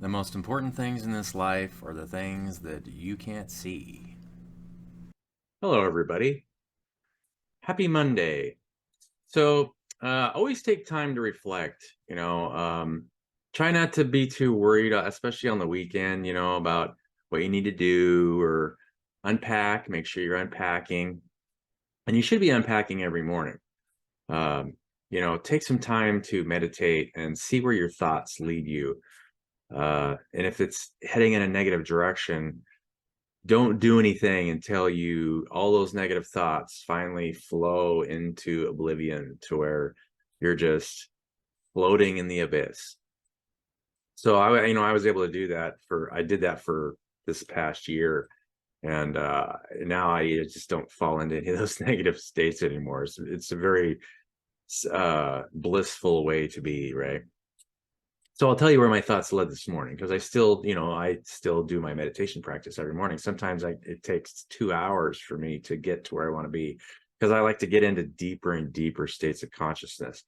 The most important things in this life are the things that you can't see. Hello, everybody. Happy Monday. So, always take time to reflect. Try not to be too worried, especially on the weekend. About what you need to do or unpack. Make sure you're unpacking, and you should be unpacking every morning. Um, take some time to meditate and see where your thoughts lead you. And if it's heading in a negative direction, don't do anything until you all those negative thoughts finally flow into oblivion to where you're just floating in the abyss. So I was able to do that I did that for this past year, and now I just don't fall into any of those negative states anymore. It's a very blissful way to be, right? So I'll tell you where my thoughts led this morning, because I still do my meditation practice every morning. Sometimes it takes 2 hours for me to get to where I want to be, because I like to get into deeper and deeper states of consciousness.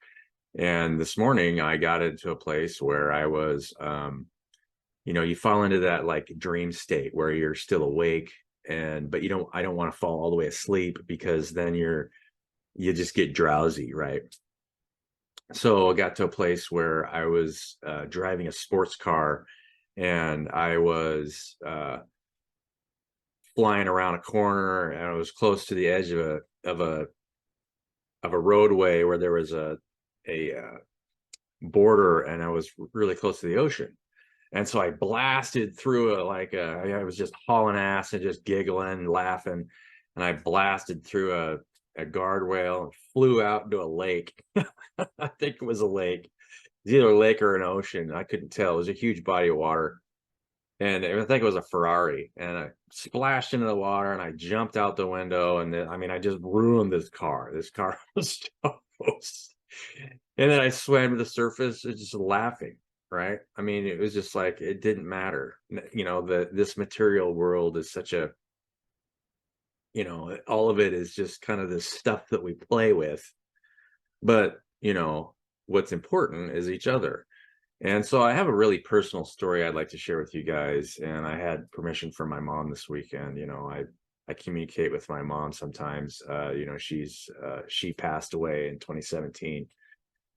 And this morning I got into a place where I was, you fall into that like dream state where you're still awake, but I don't want to fall all the way asleep, because then you just get drowsy, right? So I got to a place where I was driving a sports car, and I was flying around a corner, and I was close to the edge of a roadway where there was a border, and I was really close to the ocean. And so I blasted through I was just hauling ass and just giggling, laughing, and I blasted through a guardrail and flew out into a lake. I think it was a lake. It's either a lake or an ocean. I couldn't tell. It was a huge body of water. And I think it was a Ferrari. And I splashed into the water, and I jumped out the window. And then, I mean, I just ruined this car. This car was toast. And then I swam to the surface, just laughing. Right. I mean, it was just like it didn't matter. This material world is such a, all of it is just kind of this stuff that we play with. But, what's important is each other. And so I have a really personal story I'd like to share with you guys. And I had permission from my mom this weekend. I communicate with my mom sometimes. She passed away in 2017.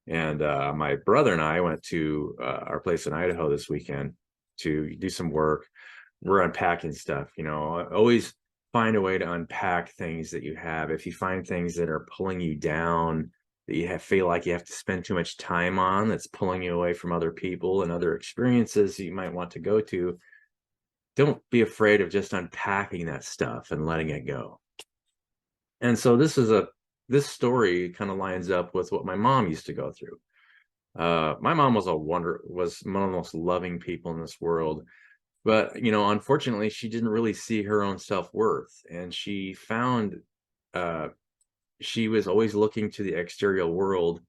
And my brother and I went to our place in Idaho this weekend to do some work. We're unpacking stuff. Always find a way to unpack things that you have. If you find things that are pulling you down, that feel like you have to spend too much time on, that's pulling you away from other people and other experiences that you might want to go to, don't be afraid of just unpacking that stuff and letting it go. And so this story kind of lines up with what my mom used to go through. My mom was was one of the most loving people in this world, but unfortunately, she didn't really see her own self-worth, and she found uh, she was always looking to the exterior world,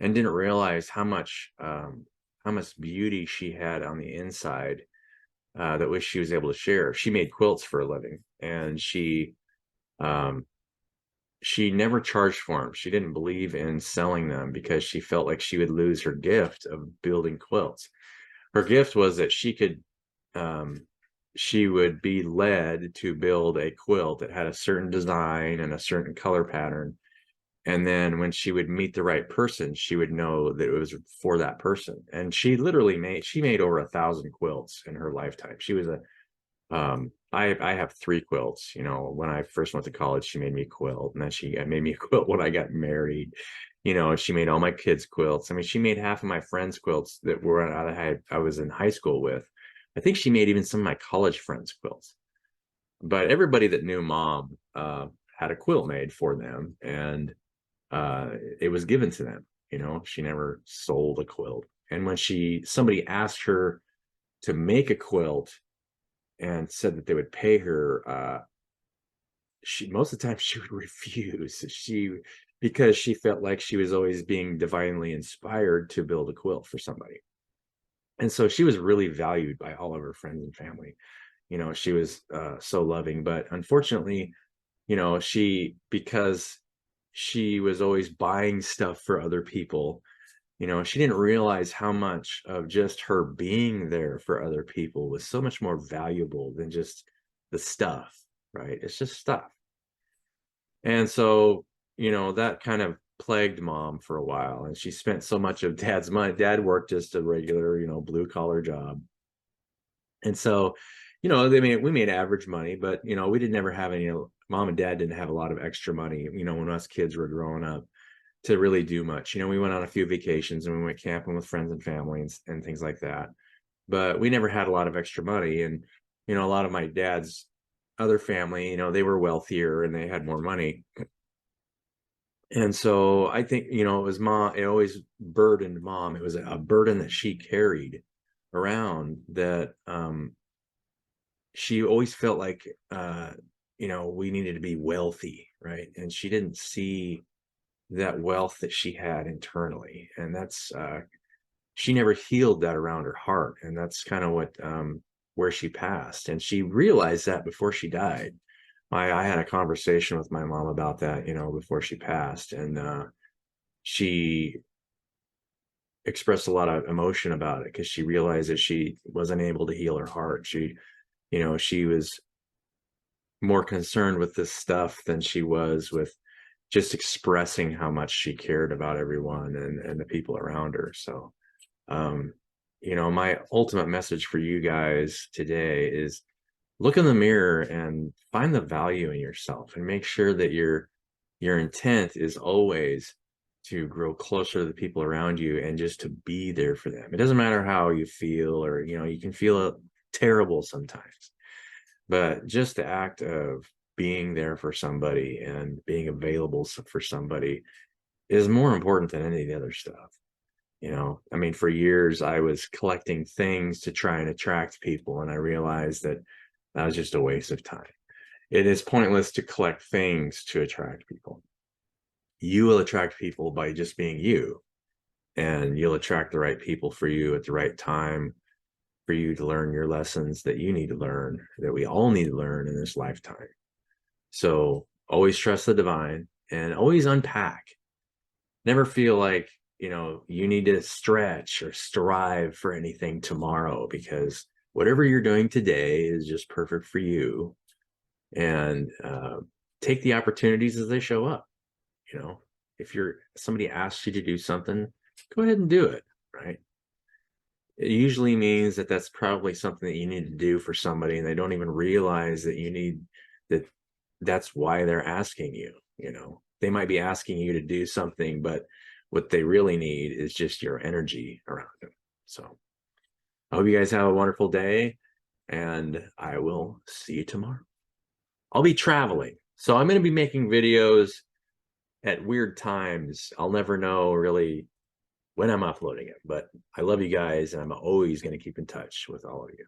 and didn't realize how much beauty she had on the inside, that wish she was able to share. She made quilts for a living, and um, she never charged for them. She didn't believe in selling them, because she felt like she would lose her gift of building quilts. Her gift was that um, she would be led to build a quilt that had a certain design and a certain color pattern. And then when she would meet the right person, she would know that it was for that person. And she made over 1,000 quilts in her lifetime. She was I have 3 quilts. When I first went to college, she made me a quilt, and then she made me a quilt when I got married. She made all my kids' quilts. I mean, she made half of my friends' quilts that I was in high school with. I think she made even some of my college friends' quilts. But everybody that knew mom had a quilt made for them, and it was given to them. She never sold a quilt. And when somebody asked her to make a quilt and said that they would pay her, she most of the time she would refuse. Because she felt like she was always being divinely inspired to build a quilt for somebody. And so she was really valued by all of her friends and family. She was so loving. But unfortunately, because she was always buying stuff for other people, You know, she didn't realize how much of just her being there for other people was so much more valuable than just the stuff, right? It's just stuff. And so, you know, that kind of plagued mom for a while. And she spent so much of dad's money. Dad worked just a regular, you know, blue collar job. And so, you know, we made average money, but you know, we didn't ever have any mom and dad didn't have a lot of extra money, you know, when us kids were growing up to really do much. You know, we went on a few vacations and we went camping with friends and family and things like that. But we never had a lot of extra money. And, you know, a lot of my dad's other family, you know, they were wealthier and they had more money. And so I think, you know, it was mom, it always burdened mom. It was a burden that she carried around that she always felt like you know, we needed to be wealthy, right? And she didn't see that wealth that she had internally. And that's she never healed that around her heart. And that's kind of what where she passed. And she realized that before she died. I had a conversation with my mom about that, you know, before she passed. And she expressed a lot of emotion about it because she realized that she wasn't able to heal her heart. She, you know, she was more concerned with this stuff than she was with just expressing how much she cared about everyone and the people around her. So um you know, my ultimate message for you guys today is look in the mirror and find the value in yourself and make sure that your intent is always to grow closer to the people around you and just to be there for them. It doesn't matter how you feel, or you know, you can feel terrible sometimes, but just the act of being there for somebody and being available for somebody is more important than any of the other stuff. You know, I mean, for years I was collecting things to try and attract people, and I realized that that was just a waste of time. It is pointless to collect things to attract people. You will attract people by just being you, and you'll attract the right people for you at the right time for you to learn your lessons that you need to learn, that we all need to learn in this lifetime. So always trust the divine and always unpack. Never feel like, you know, you need to stretch or strive for anything tomorrow, because whatever you're doing today is just perfect for you. And take the opportunities as they show up. You know, if somebody asks you to do something, go ahead and do it, right? It usually means that that's probably something that you need to do for somebody, and they don't even realize that you need that. That's why they're asking you. You know, they might be asking you to do something, but what they really need is just your energy around them. So I hope you guys have a wonderful day, and I will see you tomorrow. I'll be traveling, so I'm going to be making videos at weird times. I'll never know really when I'm uploading it, but I love you guys, and I'm always going to keep in touch with all of you.